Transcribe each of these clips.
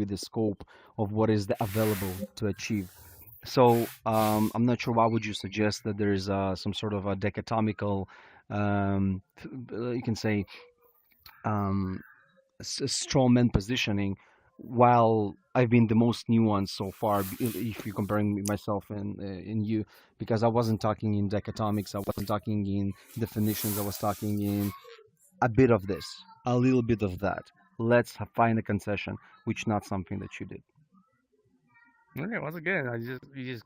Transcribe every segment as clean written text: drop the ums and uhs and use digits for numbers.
with the scope of what is available to achieve. So I'm not sure why would you suggest that there is some sort of a dichotomical, you can say, um, strawman positioning, while I've been the most nuanced so far. If you're comparing myself and in you, because I wasn't talking in dichotomics, I wasn't talking in definitions, I was talking in a bit of this, a little bit of that. Let's find a concession, which not something that you did. Okay, once again, you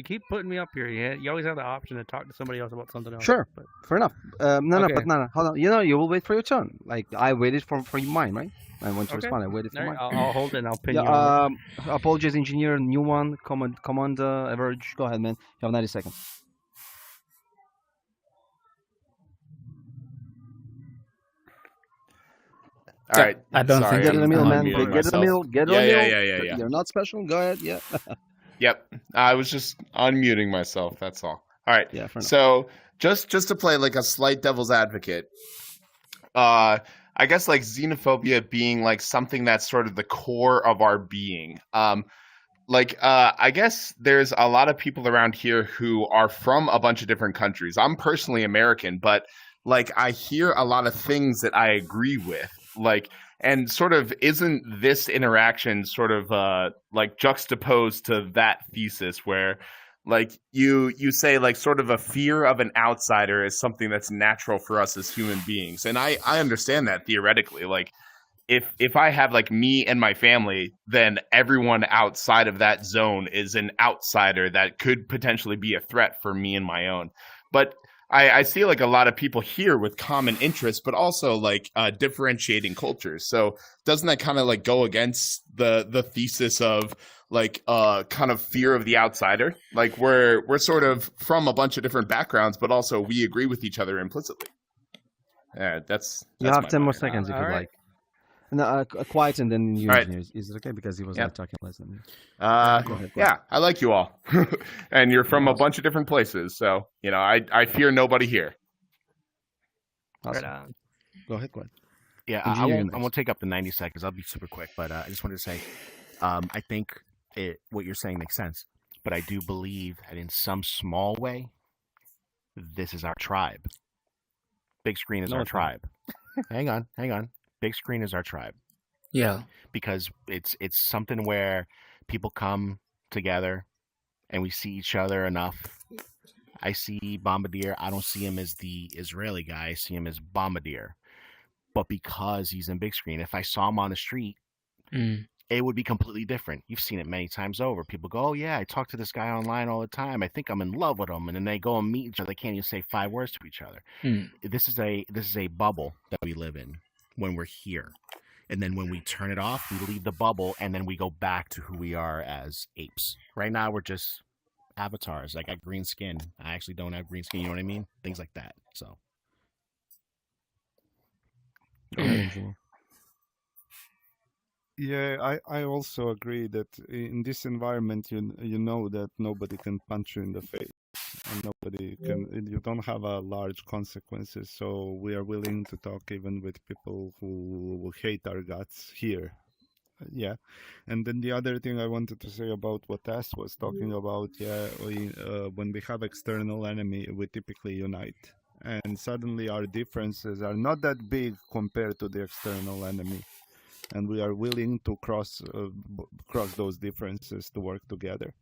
keep putting me up here. You always have the option to talk to somebody else about something else. Sure, But fair enough. No, okay, no, hold on. You will wait for your turn. Like I waited for mine, right? I want to okay. respond. I waited for All right, mine. I'll hold it and I'll pin Yeah. you on Apologies, engineer. New one. Command. Average. Go ahead, man. You have 90 seconds. All right. I don't Sorry, think Get in the middle, man. unmuting Get in the myself. middle. Get in the middle. Yeah. You're not special. Go ahead. Yeah. Yep. I was just unmuting myself. That's all. All right. Yeah. Fair enough. So just to play like a slight devil's advocate, I guess like xenophobia being like something that's sort of the core of our being. I guess there's a lot of people around here who are from a bunch of different countries. I'm personally American, but like I hear a lot of things that I agree with. Like, and sort of isn't this interaction sort of like juxtaposed to that thesis where like you say like sort of a fear of an outsider is something that's natural for us as human beings. And I understand that theoretically. Like if I have like me and my family, then everyone outside of that zone is an outsider that could potentially be a threat for me and my own. But I see like a lot of people here with common interests, but also like differentiating cultures. So doesn't that kind of like go against the thesis of like kind of fear of the outsider? Like we're sort of from a bunch of different backgrounds, but also we agree with each other implicitly. Yeah, that's You have 10 more point. seconds if All you'd right. like. No, quiet and then you. All right. Is it okay? Because he was Yep. like talking less than me. Go ahead. Yeah, I like you all, and you're from a bunch of different places, so you know I fear nobody here. Awesome. Right on. Go ahead, Glenn. Yeah, Engineer, I won't take up the 90 seconds. I'll be super quick, but I just wanted to say, I think what you're saying makes sense, but I do believe that in some small way, this is our tribe. Big screen is our tribe. Hang on. Big screen is our tribe. Yeah. Because it's something where people come together and we see each other enough. I see Bombardier. I don't see him as the Israeli guy. I see him as Bombardier. But because he's in big screen, if I saw him on the street, it would be completely different. You've seen it many times over. People go, oh, yeah, I talk to this guy online all the time. I think I'm in love with him. And then they go and meet each other. They can't even say 5 words to each other. This is a bubble that we live in when we're here. And then when we turn it off, we leave the bubble, and then we go back to who we are as apes. Right now, we're just avatars. I got green skin. I actually don't have green skin. You know what I mean? Things like that. So. Go ahead, engineer. Yeah, I also agree that in this environment, you know that nobody can punch you in the face, and nobody can. You don't have a large consequences, so we are willing to talk even with people who hate our guts here. Yeah, and then the other thing I wanted to say about what Tess was talking about, when we have external enemy, we typically unite, and suddenly our differences are not that big compared to the external enemy. And we are willing to cross those differences to work together.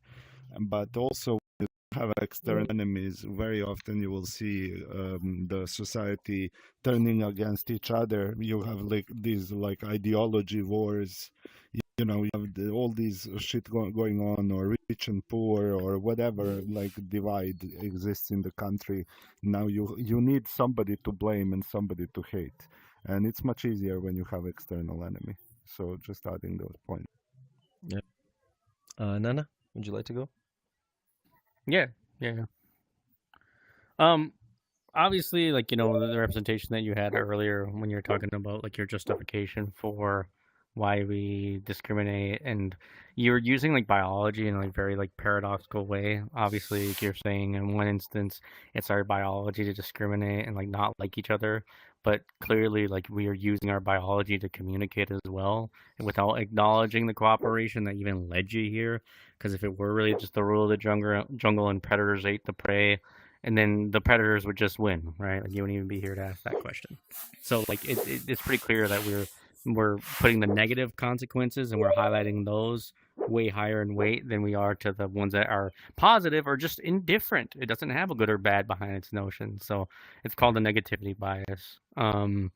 But also, when you have external enemies, very often you will see the society turning against each other. You have like these like ideology wars. You know, you have all these shit going on, or rich and poor, or whatever like divide exists in the country. Now you need somebody to blame and somebody to hate. And it's much easier when you have external enemy. So just adding those points. Yep. Nana, would you like to go? Yeah. Obviously, like, you know, the representation that you had earlier when you're talking about like your justification for why we discriminate, and you're using like biology in a like very like paradoxical way. Obviously, like you're saying in one instance it's our biology to discriminate and like not like each other, but clearly like we are using our biology to communicate as well, and without acknowledging the cooperation that even led you here. Because if it were really just the rule of the jungle and predators ate the prey, and then the predators would just win, right? Like you wouldn't even be here to ask that question. So like it's pretty clear that we're putting the negative consequences and we're highlighting those way higher in weight than we are to the ones that are positive or just indifferent. It doesn't have a good or bad behind its notion. So it's called the negativity bias. When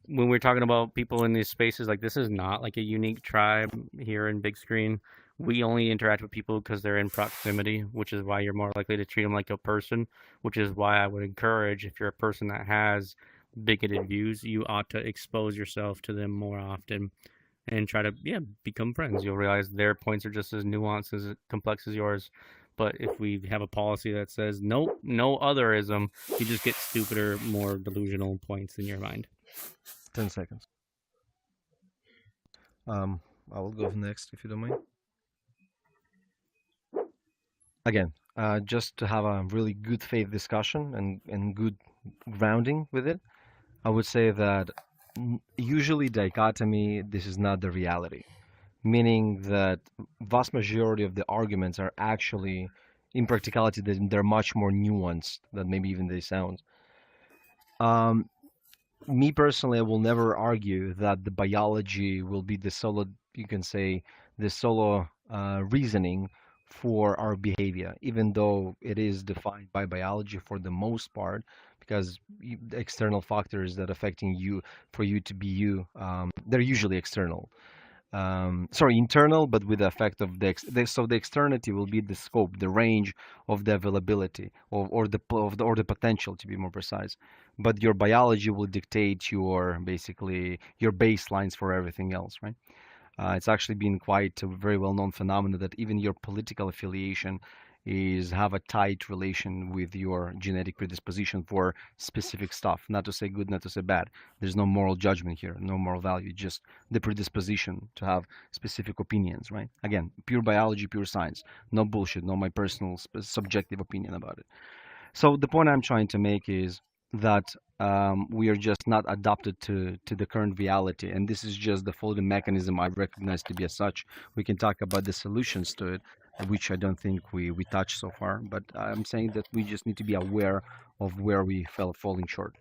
we're talking about people in these spaces, like this is not like a unique tribe here in Big Screen. We only interact with people because they're in proximity, which is why you're more likely to treat them like a person, which is why I would encourage if you're a person that has bigoted views, you ought to expose yourself to them more often and try to become friends. You'll realize their points are just as nuanced, as complex as yours. But if we have a policy that says nope, no otherism, you just get stupider, more delusional points in your mind. 10 seconds. I will go next if you don't mind. Again, just to have a really good faith discussion and good grounding with it, I would say that usually dichotomy, this is not the reality, meaning that vast majority of the arguments are actually, in practicality, they're much more nuanced than maybe even they sound. Me personally, I will never argue that the biology will be the solo, you can say, the solo reasoning for our behavior, even though it is defined by biology for the most part, because the external factors that affecting you for you to be you, they're usually external. Sorry, internal, but with the effect of so the externality will be the scope, the range of the availability, or the potential, to be more precise. But your biology will dictate your basically your baselines for everything else, right? It's actually been quite a very well-known phenomenon that even your political affiliation is have a tight relation with your genetic predisposition for specific stuff. Not to say good, not to say bad. There's no moral judgment here, no moral value, just the predisposition to have specific opinions, right? Again, pure biology, pure science. No bullshit, no my personal subjective opinion about it. So the point I'm trying to make is that we are just not adapted to the current reality, and this is just the folding mechanism I recognize to be as such. We can talk about the solutions to it, which I don't think we touched so far, but I'm saying that we just need to be aware of where we fell falling short.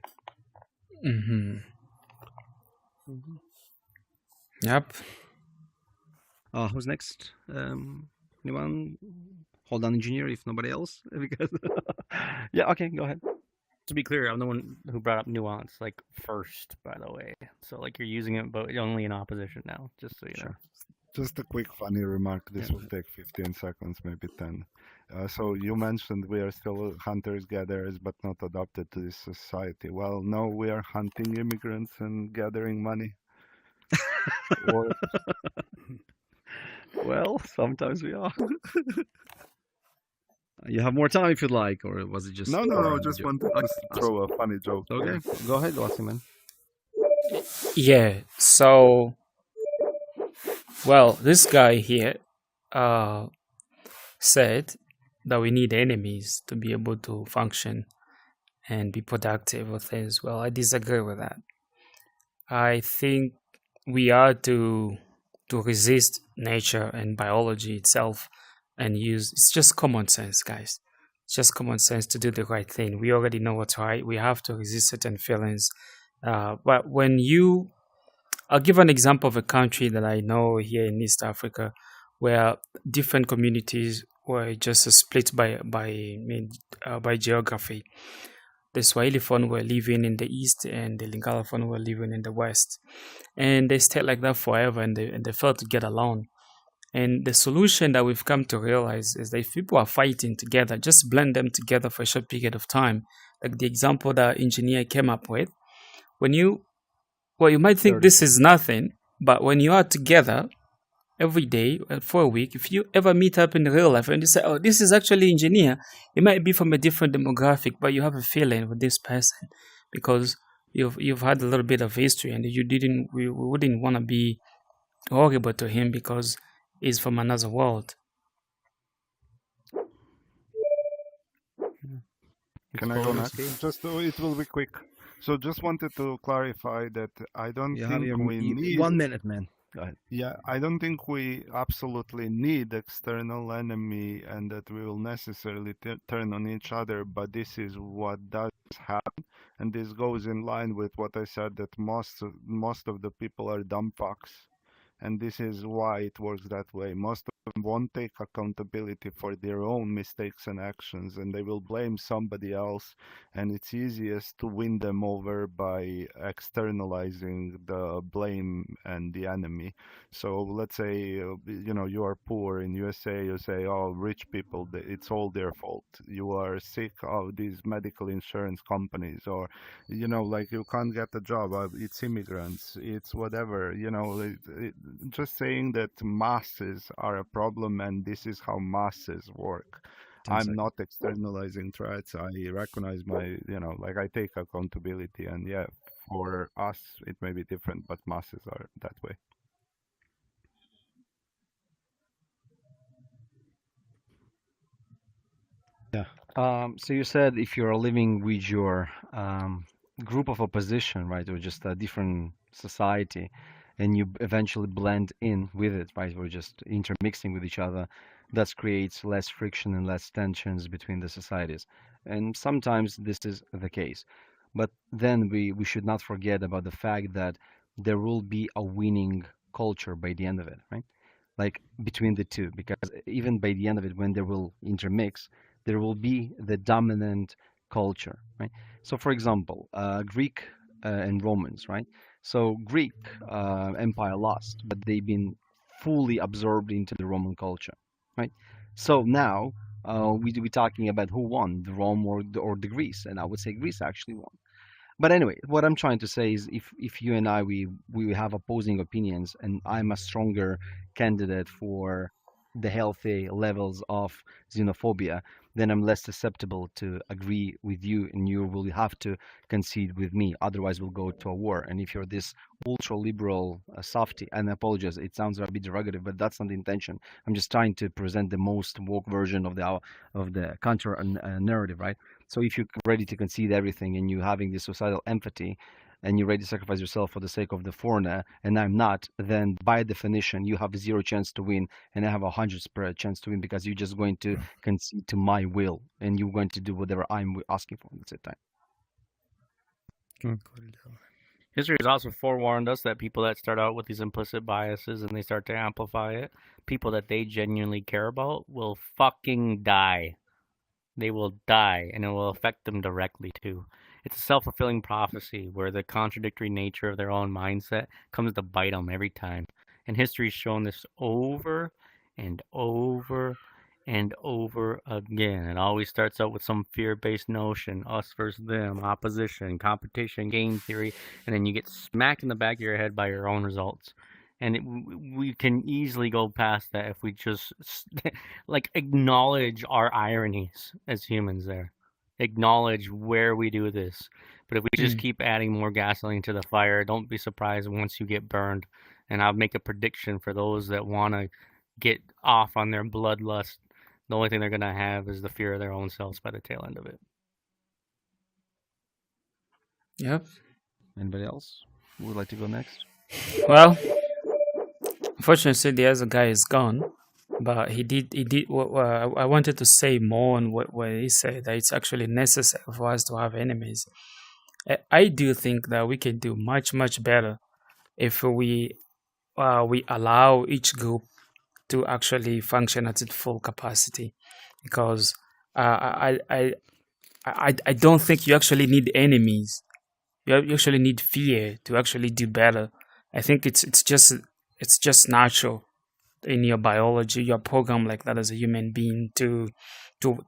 Mm-hmm. Yep. Who's next? Anyone? Hold on, engineer, if nobody else. Because yeah, okay, go ahead. To be clear, I'm the one who brought up nuance like first, by the way. So like you're using it, but only in opposition now, just so you know. Just a quick funny remark. This will take 15 seconds, maybe 10. So you mentioned we are still hunters-gatherers, but not adopted to this society. Well, no, we are hunting immigrants and gathering money. Or... Well, sometimes we are. You have more time if you'd like, or was it just... No, just wanted to throw a funny joke. Okay, go ahead, Wassiman. Yeah, so... Well, this guy here said that we need enemies to be able to function and be productive with things. Well, I disagree with that. I think we are to resist nature and biology itself and it's just common sense, guys. It's just common sense to do the right thing. We already know what's right. We have to resist certain feelings. But when I'll give an example of a country that I know here in East Africa where different communities were just split by geography. The Swahili Fon were living in the east and the Lingala Fon were living in the west. And they stayed like that forever and they failed to get along. And the solution that we've come to realize is that if people are fighting together, just blend them together for a short period of time. Like the example that engineer came up with. You might think this is nothing, but when you are together every day for a week, if you ever meet up in real life and you say, oh, this is actually engineer, it might be from a different demographic, but you have a feeling with this person because you've had a little bit of history and we wouldn't want to be horrible to him because he's from another world. Can I go next? Just it will be quick. So just wanted to clarify that I don't think we need 1 minute, man. Go ahead. Yeah, I don't think we absolutely need external enemy and that we will necessarily turn on each other, but this is what does happen, and this goes in line with what I said that most of the people are dumb fucks, and this is why it works that way. Most of them won't take accountability for their own mistakes and actions, and they will blame somebody else, and it's easiest to win them over by externalizing the blame and the enemy. So let's say you are poor in USA, you say, oh, rich people, it's all their fault. You are sick of these medical insurance companies, or like you can't get a job, it's immigrants, it's whatever, just saying that masses are a problem and this is how masses work. 10 I'm seconds. not externalizing threats. I recognize my, I take accountability, and yeah, for us it may be different, but masses are that way. So you said if you're living with your group of opposition, right, or just a different society, and you eventually blend in with it, right, or just intermixing with each other, that creates less friction and less tensions between the societies. And sometimes this is the case. But then we should not forget about the fact that there will be a winning culture by the end of it, right? Like between the two, because even by the end of it, when they will intermix, there will be the dominant culture, right? So, for example, Greek and Romans, right? So Greek Empire lost, but they've been fully absorbed into the Roman culture, right? So now we're talking about who won, the Rome or the Greece, and I would say Greece actually won. But anyway, what I'm trying to say is if you and I we have opposing opinions and I'm a stronger candidate for the healthy levels of xenophobia, then I'm less susceptible to agree with you and you will have to concede with me. Otherwise, we'll go to a war. And if you're this ultra liberal softy, and I apologize, it sounds a bit derogative, but that's not the intention. I'm just trying to present the most woke version of the counter narrative, right? So if you're ready to concede everything and you're having this societal empathy and you're ready to sacrifice yourself for the sake of the foreigner, and I'm not, then by definition you have zero chance to win, and I have 100% chance to win because you're just going to concede to my will and you're going to do whatever I'm asking for. That's it. History has also forewarned us that people that start out with these implicit biases and they start to amplify it, people that they genuinely care about will fucking die. They will die, and it will affect them directly too. It's a self-fulfilling prophecy where the contradictory nature of their own mindset comes to bite them every time. And history's shown this over and over and over again. It always starts out with some fear-based notion, us versus them, opposition, competition, game theory, and then you get smacked in the back of your head by your own results. And we can easily go past that if we just like acknowledge our ironies as humans there. Acknowledge where we do this. But if we just keep adding more gasoline to the fire, don't be surprised once you get burned. And I'll make a prediction for those that want to get off on their bloodlust. The only thing they're going to have is the fear of their own selves by the tail end of it. Yep. Anybody else who would like to go next? Well, unfortunately, the other guy is gone, but he did. I wanted to say more on what he said, that it's actually necessary for us to have enemies. I do think that we can do much better if we allow each group to actually function at its full capacity, because I don't think you actually need enemies. You actually need fear to actually do better. I think it's just natural in your biology. You're programmed like that as a human being to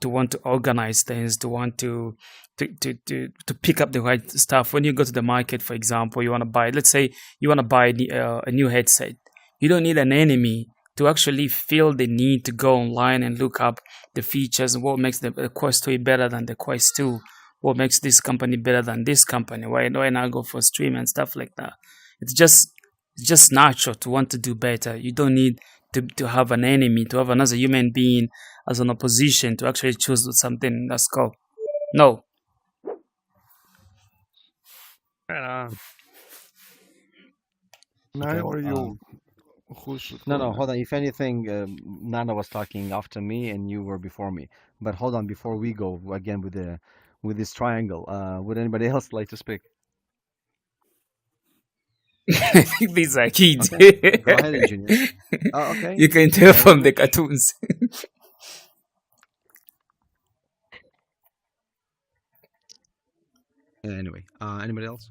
want to organize things, to want to pick up the right stuff. When you go to the market, for example, you want to buy. Let's say you want to buy a new headset. You don't need an enemy to actually feel the need to go online and look up the features and what makes the Quest 3 better than the Quest 2, what makes this company better than this company. Why not go for stream and stuff like that? It's It's just natural to want to do better. You don't need to have an enemy, to have another human being as an opposition to actually choose something. Let's go. No. Right on. I or well, you? Who should No, go no, next? hold on. If anything, Nana was talking after me, and you were before me. But hold on, before we go again with this triangle, would anybody else like to speak? I think these are kids. Okay, go ahead, engineer. Okay, You can tell very from the good. cartoons. Anyway, anybody else?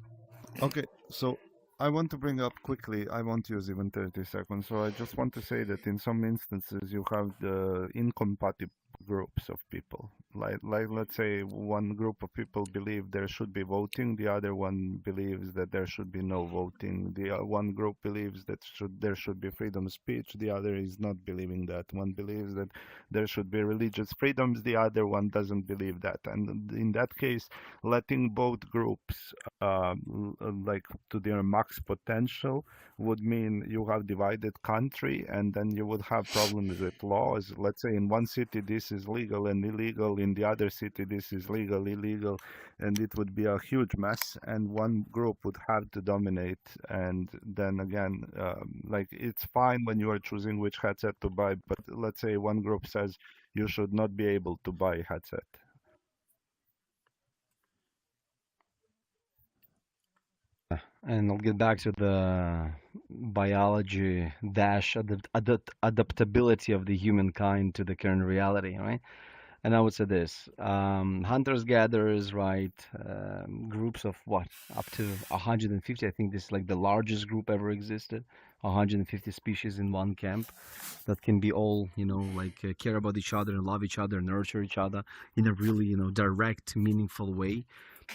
Okay, so I want to bring up quickly, I won't use even 30 seconds. So I just want to say that in some instances you have the incompatible groups of people. Like let's say one group of people believe there should be voting, the other one believes that there should be no voting. The one group believes that there should be freedom of speech, the other is not believing that. One believes that there should be religious freedoms, the other one doesn't believe that. And in that case, letting both groups like to their max potential would mean you have divided country, and then you would have problems with laws. Let's say in one city this is legal and illegal, in the other city this is legal, illegal, and it would be a huge mess, and one group would have to dominate. And then again, like it's fine when you are choosing which headset to buy, but let's say one group says you should not be able to buy a headset. And I'll get back to the biology dash adaptability of the humankind to the current reality, right? And I would say this, hunters gatherers, right? Groups of what, up to 150. I think this is like the largest group ever existed. 150 species in one camp that can be all, care about each other and love each other, nurture each other in a really, direct, meaningful way.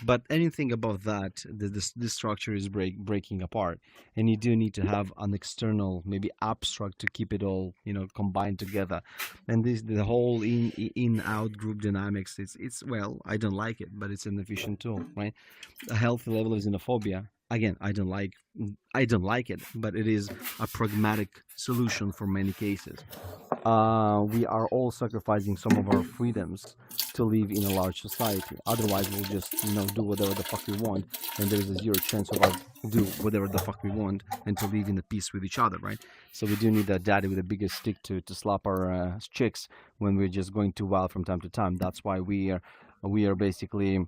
But anything above that, this structure is breaking apart, and you do need to have an external, maybe abstract, to keep it all, combined together. And the whole in out group dynamics, it's well, I don't like it, but it's an efficient tool, right? A healthy level of xenophobia. Again, I don't like it, but it is a pragmatic solution for many cases. We are all sacrificing some of our freedoms to live in a large society. Otherwise, we'll just, do whatever the fuck we want, and there's a zero chance of us do whatever the fuck we want and to live in a peace with each other, right? So we do need that daddy with a bigger stick to slap our chicks when we're just going too wild from time to time. That's why we are basically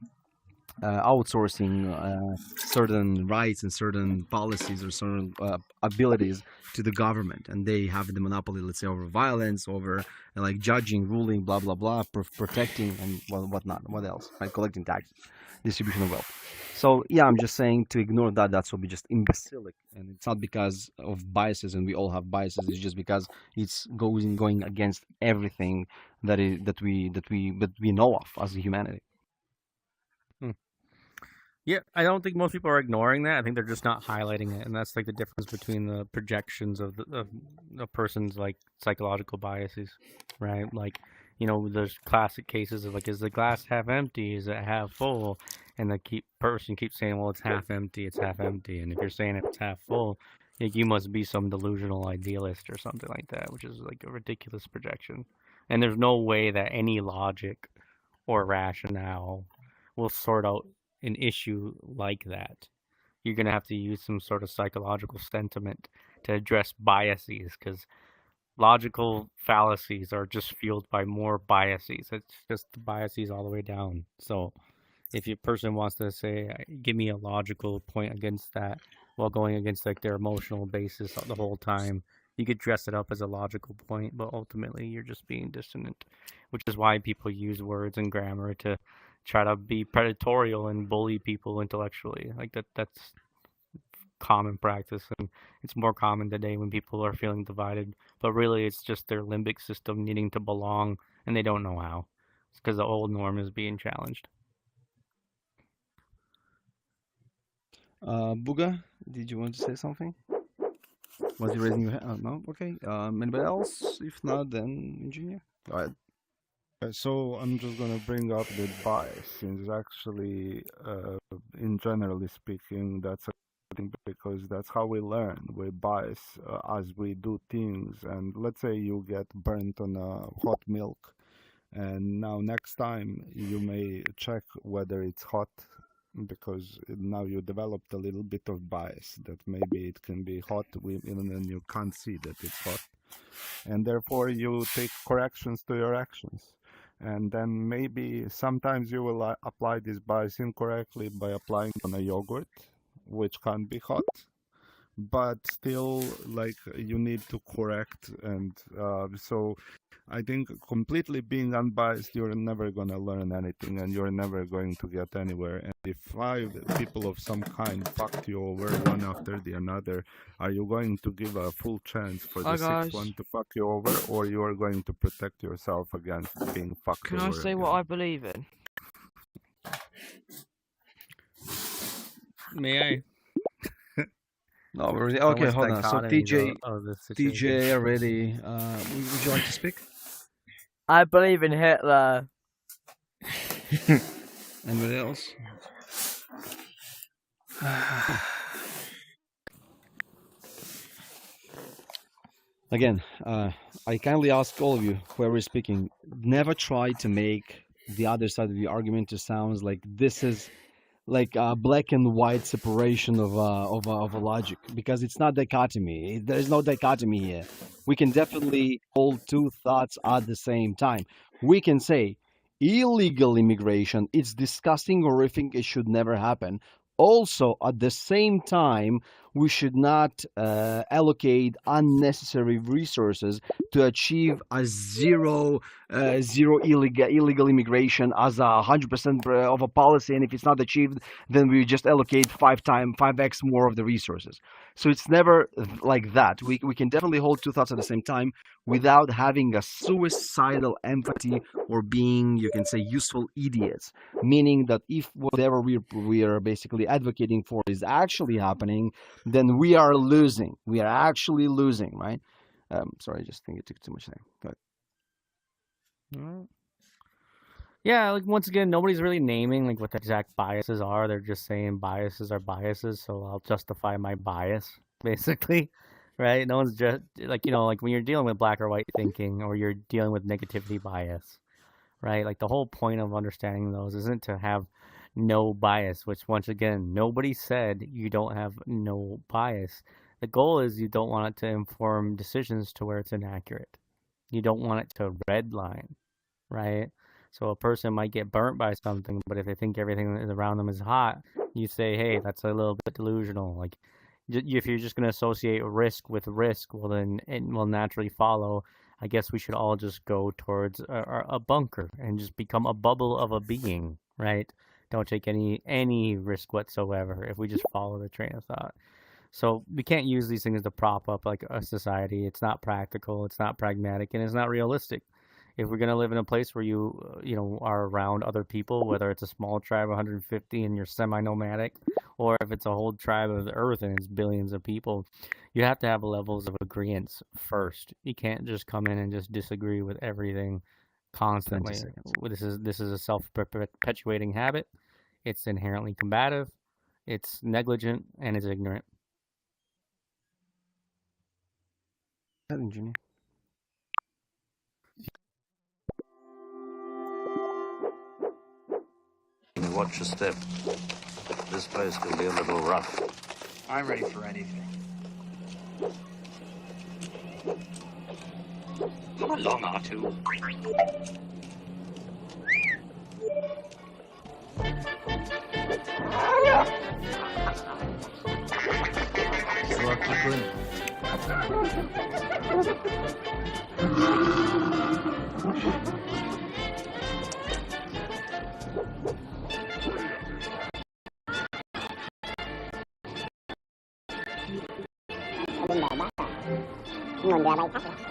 outsourcing certain rights and certain policies or certain abilities to the government, and they have the monopoly, let's say, over violence, over like judging, ruling, blah blah blah, protecting, and whatnot. What else? Right, collecting taxes, distribution of wealth. So yeah, I'm just saying to ignore that. That's will be just imbecilic, and it's not because of biases, and we all have biases. It's just because it's going against everything that we know of as a humanity. Yeah, I don't think most people are ignoring that. I think they're just not highlighting it, and that's like the difference between the projections of a person's like psychological biases, right? Like, there's classic cases of like, is the glass half empty? Is it half full? And the person keeps saying, well, it's half empty, it's half empty. And if you're saying it's half full, like, you must be some delusional idealist or something like that, which is like a ridiculous projection. And there's no way that any logic or rationale will sort out an issue like that. You're going to have to use some sort of psychological sentiment to address biases, because logical fallacies are just fueled by more biases. It's just the biases all the way down. So if a person wants to say, give me a logical point against that, while going against like their emotional basis the whole time, you could dress it up as a logical point, but ultimately you're just being dissonant, which is why people use words and grammar to try to be predatorial and bully people intellectually. Like that's common practice, and it's more common today when people are feeling divided, but really it's just their limbic system needing to belong, and they don't know how. It's because the old norm is being challenged. Buga, did you want to say something? Was you raising your hand? No? Okay. Anybody else? If not, then engineer. Go ahead. So I'm just gonna bring up the bias, since actually, in generally speaking, that's a happening because that's how we learn. We bias as we do things. And let's say you get burnt on hot milk, and now next time you may check whether it's hot because now you developed a little bit of bias that maybe it can be hot even when you can't see that it's hot, and therefore you take corrections to your actions. And then maybe sometimes you will apply this bias incorrectly by applying on a yogurt, which can't be hot, but still, like, you need to correct. And so I think completely being unbiased, you're never going to learn anything and you're never going to get anywhere. And if 5 people of some kind fucked you over one after the another, are you going to give a full chance for the 6th one to fuck you over, or you are going to protect yourself against being fucked Can over I say again? what I believe in? May I? No, okay, Almost hold on. So dichotomy of the situation. TJ already. Would you like to speak? I believe in Hitler. Anybody else? Again, I kindly ask all of you, whoever is speaking, never try to make the other side of the argument to sound like this is like a black and white separation of a logic, because it's not dichotomy. There is no dichotomy here. We can definitely hold two thoughts at the same time. We can say illegal immigration, it's disgusting, horrific, it should never happen. Also, at the same time, we should not allocate unnecessary resources to achieve a zero illegal immigration as 100% of a policy. And if it's not achieved, then we just allocate 5x more of the resources. So it's never like that. We can definitely hold two thoughts at the same time without having a suicidal empathy or being, you can say, useful idiots. Meaning that if whatever we are basically advocating for is actually happening, then we are losing. We are actually losing, right? Sorry, I just think it took too much time. Go ahead. Yeah, like once again, nobody's really naming like what the exact biases are. They're just saying biases are biases, so I'll justify my bias, basically, right? No one's just like, you know, like when you're dealing with black or white thinking, or you're dealing with negativity bias, right? Like the whole point of understanding those isn't to have no bias, which once again, nobody said you don't have no bias. The goal is you don't want it to inform decisions to where it's inaccurate. You don't want it to redline, right? So a person might get burnt by something, but if they think everything around them is hot, you say, hey, that's a little bit delusional. Like, if you're just going to associate risk with risk, well, then it will naturally follow. I guess we should all just go towards a bunker and just become a bubble of a being, right? Don't take any risk whatsoever if we just follow the train of thought. So we can't use these things to prop up like a society. It's not practical, it's not pragmatic, and it's not realistic. If we're going to live in a place where you are around other people, whether it's a small tribe of 150 and you're semi-nomadic, or if it's a whole tribe of the earth and it's billions of people, you have to have levels of agreement first. You can't just come in and just disagree with everything constantly. This is a self-perpetuating habit. It's inherently combative. It's negligent, and it's ignorant. Jimmy. Watch your step. This place can be a little rough. I'm ready for anything. Come along, R2. Nguồn bay tắt rồi.